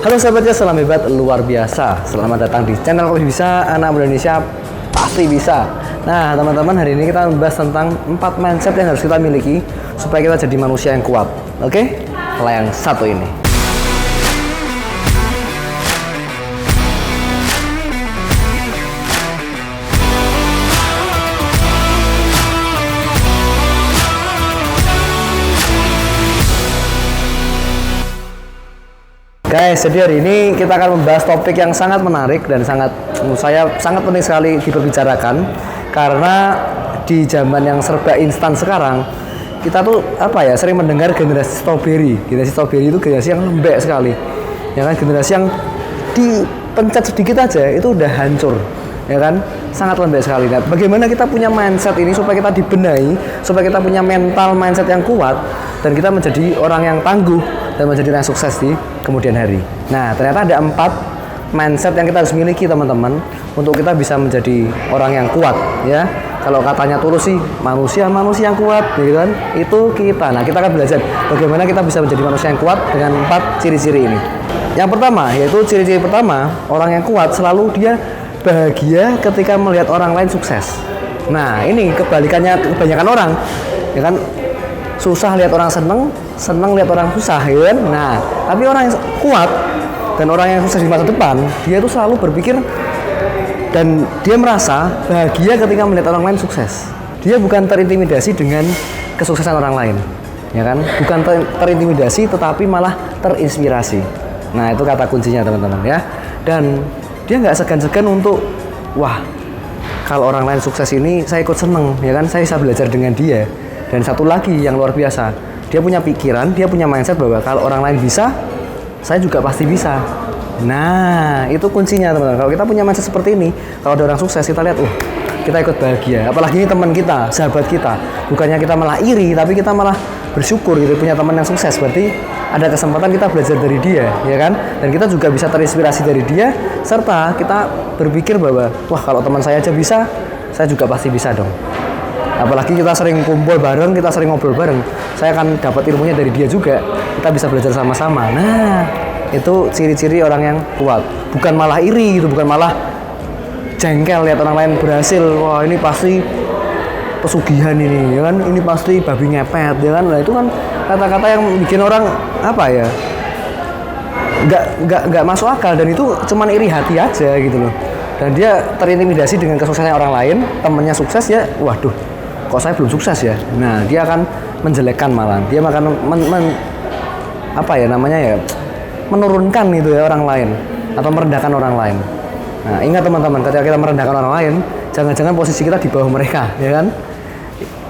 Halo sahabatnya, salam hebat luar biasa. Selamat datang di channel Kopi Bisa, anak muda Indonesia pasti bisa. Nah teman-teman, hari ini kita membahas tentang 4 mindset yang harus kita miliki supaya kita jadi manusia yang kuat. Oke? Kalau yang satu ini. Guys, jadi hari ini kita akan membahas topik yang sangat menarik dan menurut saya sangat penting sekali diperbicarakan, karena di zaman yang serba instan sekarang kita tuh sering mendengar generasi strawberry. Generasi strawberry itu generasi yang lembek sekali, ya kan? Generasi yang dipencet sedikit aja itu udah hancur, ya kan? Sangat lembek sekali. Nah, bagaimana kita punya mindset ini supaya kita dibenahi, supaya kita punya mental mindset yang kuat dan kita menjadi orang yang tangguh dan menjadi orang yang sukses di kemudian hari. Nah, ternyata ada 4 mindset yang kita harus miliki teman-teman untuk kita bisa menjadi orang yang kuat, ya. Kalau katanya Tulus sih manusia yang kuat, gitu kan? Itu kita. Nah, kita akan belajar bagaimana kita bisa menjadi manusia yang kuat dengan 4 ciri-ciri ini. Yang pertama, yaitu ciri-ciri pertama, orang yang kuat selalu dia bahagia ketika melihat orang lain sukses. Nah, ini kebalikannya kebanyakan orang, ya kan? Susah lihat orang seneng lihat orang susah, gitu kan? Nah, tapi orang yang kuat dan orang yang sukses di masa depan, dia tuh selalu berpikir dan dia merasa bahagia ketika melihat orang lain sukses. Dia bukan terintimidasi dengan kesuksesan orang lain, ya kan? Bukan terintimidasi, tetapi malah terinspirasi. Nah, itu kata kuncinya teman-teman, ya. Dan dia nggak segan-segan untuk, wah, kalau orang lain sukses ini saya ikut seneng, ya kan? Saya bisa belajar dengan dia. Dan satu lagi yang luar biasa, dia punya pikiran, dia punya mindset bahwa kalau orang lain bisa, saya juga pasti bisa. Nah, itu kuncinya teman-teman. Kalau kita punya mindset seperti ini, kalau ada orang sukses, kita lihat, kita ikut bahagia. Apalagi ini teman kita, sahabat kita. Bukannya kita malah iri, tapi kita malah bersyukur gitu punya teman yang sukses. Berarti ada kesempatan kita belajar dari dia, ya kan? Dan kita juga bisa terinspirasi dari dia, serta kita berpikir bahwa, wah, kalau teman saya aja bisa, saya juga pasti bisa dong. Apalagi kita sering kumpul bareng, kita sering ngobrol bareng, saya akan dapat ilmunya dari dia juga. Kita bisa belajar sama-sama. Nah, itu ciri-ciri orang yang kuat. Bukan malah iri gitu, bukan malah jengkel lihat orang lain berhasil. Wah, ini pasti pesugihan ini, ya kan? Ini pasti babi ngepet, ya kan? Nah, itu kan kata-kata yang bikin orang nggak masuk akal, dan itu cuman iri hati aja gitu loh. Dan dia terintimidasi dengan kesuksesan orang lain, temennya sukses ya, waduh, kok saya belum sukses ya. Nah, dia akan menjelekkan malah. Dia akan menurunkan itu ya orang lain atau merendahkan orang lain. Nah, ingat teman-teman, ketika kita merendahkan orang lain, jangan-jangan posisi kita di bawah mereka, ya kan?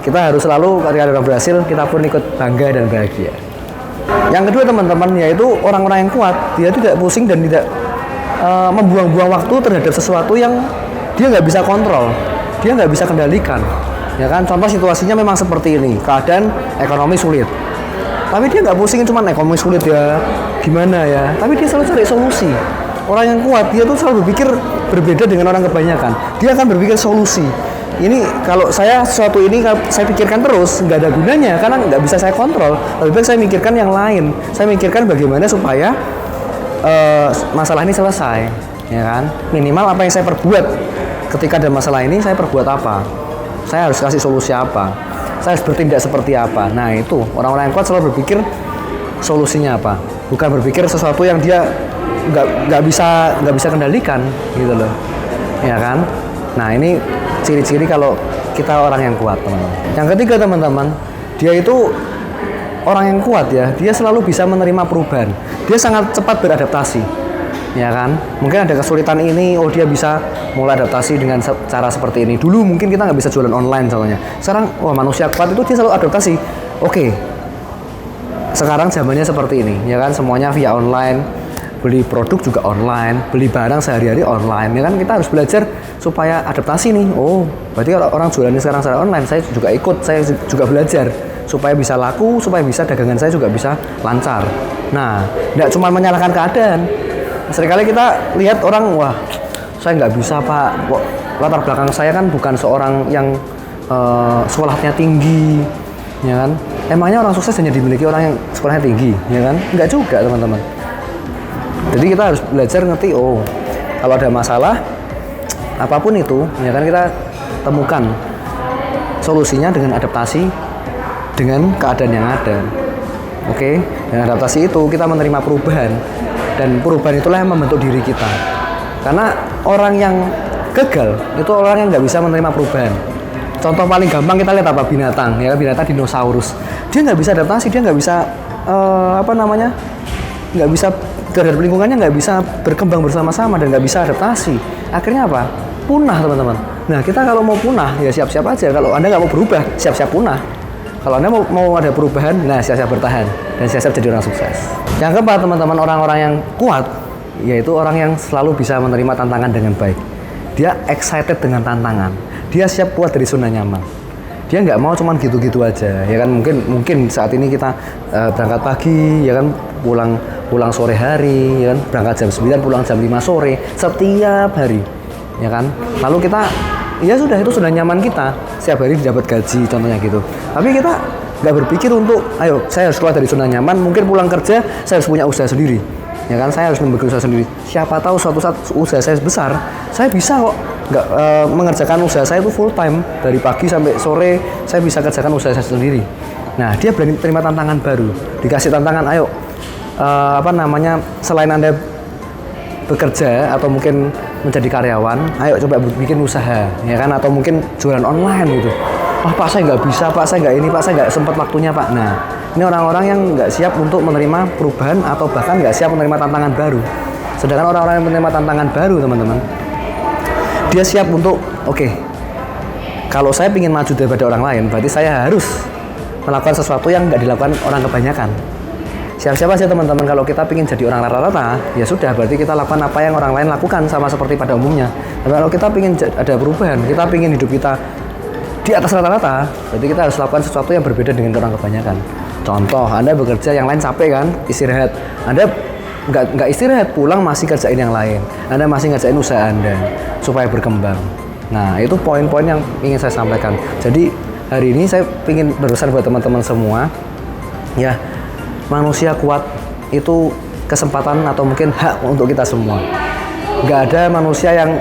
Kita harus selalu ketika ada orang berhasil, kita pun ikut bangga dan bahagia. Yang kedua teman-teman, yaitu orang-orang yang kuat, dia tidak pusing dan tidak membuang-buang waktu terhadap sesuatu yang dia nggak bisa kontrol, dia nggak bisa kendalikan, ya kan? Contoh situasinya memang seperti ini, keadaan ekonomi sulit, tapi dia nggak pusingin cuman ekonomi sulit ya gimana ya, tapi dia selalu cari solusi. Orang yang kuat dia tuh selalu berpikir berbeda dengan orang kebanyakan. Dia akan berpikir solusi. Ini kalau sesuatu ini saya pikirkan terus nggak ada gunanya karena nggak bisa saya kontrol. Lebih baik saya mikirkan yang lain. Saya mikirkan bagaimana supaya masalah ini selesai, ya kan? Minimal apa yang saya perbuat ketika ada masalah ini, saya perbuat apa? Saya harus kasih solusi apa? Saya harus bertindak seperti apa? Nah, itu orang-orang yang kuat selalu berpikir solusinya apa, bukan berpikir sesuatu yang dia nggak bisa kendalikan, gitu loh, ya kan? Nah, ini ciri-ciri kalau kita orang yang kuat, teman-teman. Yang ketiga teman-teman, dia itu orang yang kuat ya, dia selalu bisa menerima perubahan. Dia sangat cepat beradaptasi, ya kan? Mungkin ada kesulitan ini, dia bisa mulai adaptasi dengan cara seperti ini. Dulu mungkin kita nggak bisa jualan online contohnya. Sekarang, manusia kuat itu dia selalu adaptasi. Oke, sekarang zamannya seperti ini, ya kan? Semuanya via online, beli produk juga online, beli barang sehari-hari online, ya kan? Kita harus belajar supaya adaptasi nih. Berarti orang jualannya sekarang secara online, saya juga ikut, saya juga belajar supaya bisa laku, supaya bisa dagangan saya juga bisa lancar. Nah, tidak cuma menyalahkan keadaan. Seringkali kita lihat orang, wah, saya nggak bisa pak, latar belakang saya kan bukan seorang yang sekolahnya tinggi, ya kan? Emangnya orang sukses hanya dimiliki orang yang sekolahnya tinggi, ya kan? Enggak juga teman-teman. Jadi kita harus belajar ngerti, oh kalau ada masalah apapun itu, ya kan kita temukan solusinya dengan adaptasi dengan keadaan yang ada. Oke, dengan adaptasi itu kita menerima perubahan, dan perubahan itulah yang membentuk diri kita. Karena orang yang gagal itu orang yang nggak bisa menerima perubahan. Contoh paling gampang kita lihat apa, binatang, ya binatang dinosaurus. Dia nggak bisa adaptasi, dia nggak bisa nggak bisa terhadap lingkungannya, nggak bisa berkembang bersama-sama dan nggak bisa adaptasi. Akhirnya apa? Punah, teman-teman. Nah, kita kalau mau punah ya siap-siap aja. Kalau Anda nggak mau berubah, siap-siap punah. Kalau Anda mau ada perubahan, nah siap-siap bertahan dan siap-siap jadi orang sukses. Yang keempat, teman-teman, orang-orang yang kuat yaitu orang yang selalu bisa menerima tantangan dengan baik. Dia excited dengan tantangan. Dia siap keluar dari zona nyaman. Dia nggak mau cuman gitu-gitu aja, ya kan? Mungkin saat ini kita berangkat pagi, ya kan, pulang sore hari, ya kan, berangkat jam 9 pulang jam 5 sore setiap hari, ya kan. Lalu kita ya sudah, itu sudah nyaman kita, setiap hari dapat gaji contohnya gitu. Tapi kita nggak berpikir untuk ayo saya harus keluar dari zona nyaman, mungkin pulang kerja saya harus punya usaha sendiri, ya kan, saya harus membuat usaha sendiri. Siapa tahu suatu saat usaha saya besar, saya bisa kok nggak mengerjakan usaha saya itu full time dari pagi sampai sore, saya bisa kerjakan usaha saya sendiri. Nah, dia berani terima tantangan baru, dikasih tantangan, ayo selain Anda bekerja atau mungkin menjadi karyawan, ayo coba bikin usaha, ya kan, atau mungkin jualan online gitu. Wah, Pak, saya nggak bisa, Pak, saya nggak ini, Pak, saya nggak sempat waktunya, Pak. Nah, ini orang-orang yang nggak siap untuk menerima perubahan atau bahkan nggak siap menerima tantangan baru. Sedangkan orang-orang yang menerima tantangan baru, teman-teman, dia siap untuk, oke, kalau saya ingin maju daripada orang lain, berarti saya harus melakukan sesuatu yang nggak dilakukan orang kebanyakan. Siapa-siapa sih, teman-teman, kalau kita ingin jadi orang rata-rata, ya sudah, berarti kita lakukan apa yang orang lain lakukan, sama seperti pada umumnya. Tapi kalau kita ingin ada perubahan, kita ingin hidup kita di atas rata-rata, berarti kita harus lakukan sesuatu yang berbeda dengan orang kebanyakan. Contoh, Anda bekerja, yang lain capek kan, istirahat. Anda nggak istirahat, pulang masih kerjain yang lain. Anda masih ngerjain usaha Anda supaya berkembang. Nah, itu poin-poin yang ingin saya sampaikan. Jadi hari ini saya ingin berpesan buat teman-teman semua, ya, manusia kuat itu kesempatan atau mungkin hak untuk kita semua. Nggak ada manusia yang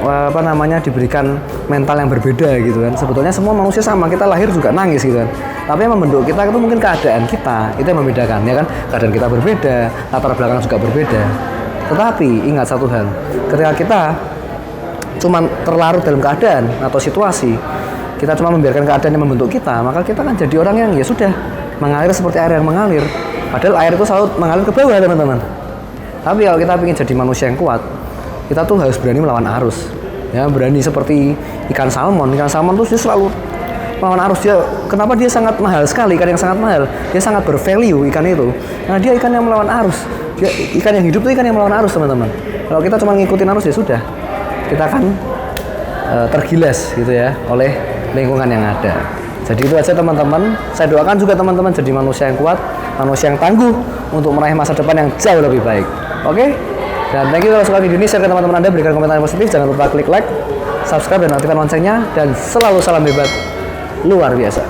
diberikan mental yang berbeda gitu kan. Sebetulnya semua manusia sama, kita lahir juga nangis gitu kan. Tapi yang membentuk kita itu mungkin keadaan kita, itu yang membedakan, ya kan. Keadaan kita berbeda, latar belakang juga berbeda. Tetapi ingat satu hal, ketika kita cuma terlarut dalam keadaan atau situasi, kita cuma membiarkan keadaan yang membentuk kita, maka kita kan jadi orang yang ya sudah mengalir seperti air yang mengalir. Padahal air itu selalu mengalir ke bawah, teman-teman. Tapi kalau kita ingin jadi manusia yang kuat, kita tuh harus berani melawan arus, ya, berani seperti ikan salmon. Ikan salmon tuh dia selalu melawan arus. Dia, kenapa dia sangat mahal sekali, ikan yang sangat mahal, dia sangat bervalue ikan itu. Nah, dia ikan yang melawan arus. Dia, ikan yang hidup tuh ikan yang melawan arus, teman-teman. Kalau kita cuma ngikutin arus, ya sudah, kita akan tergilas gitu ya oleh lingkungan yang ada. Jadi itu aja, teman-teman. Saya doakan juga teman-teman jadi manusia yang kuat, manusia yang tangguh untuk meraih masa depan yang jauh lebih baik. Oke? Dan thank you kalau suka video ini, share ke teman-teman Anda, berikan komentar yang positif, jangan lupa klik like, subscribe, dan aktifkan loncengnya, dan selalu salam hebat luar biasa.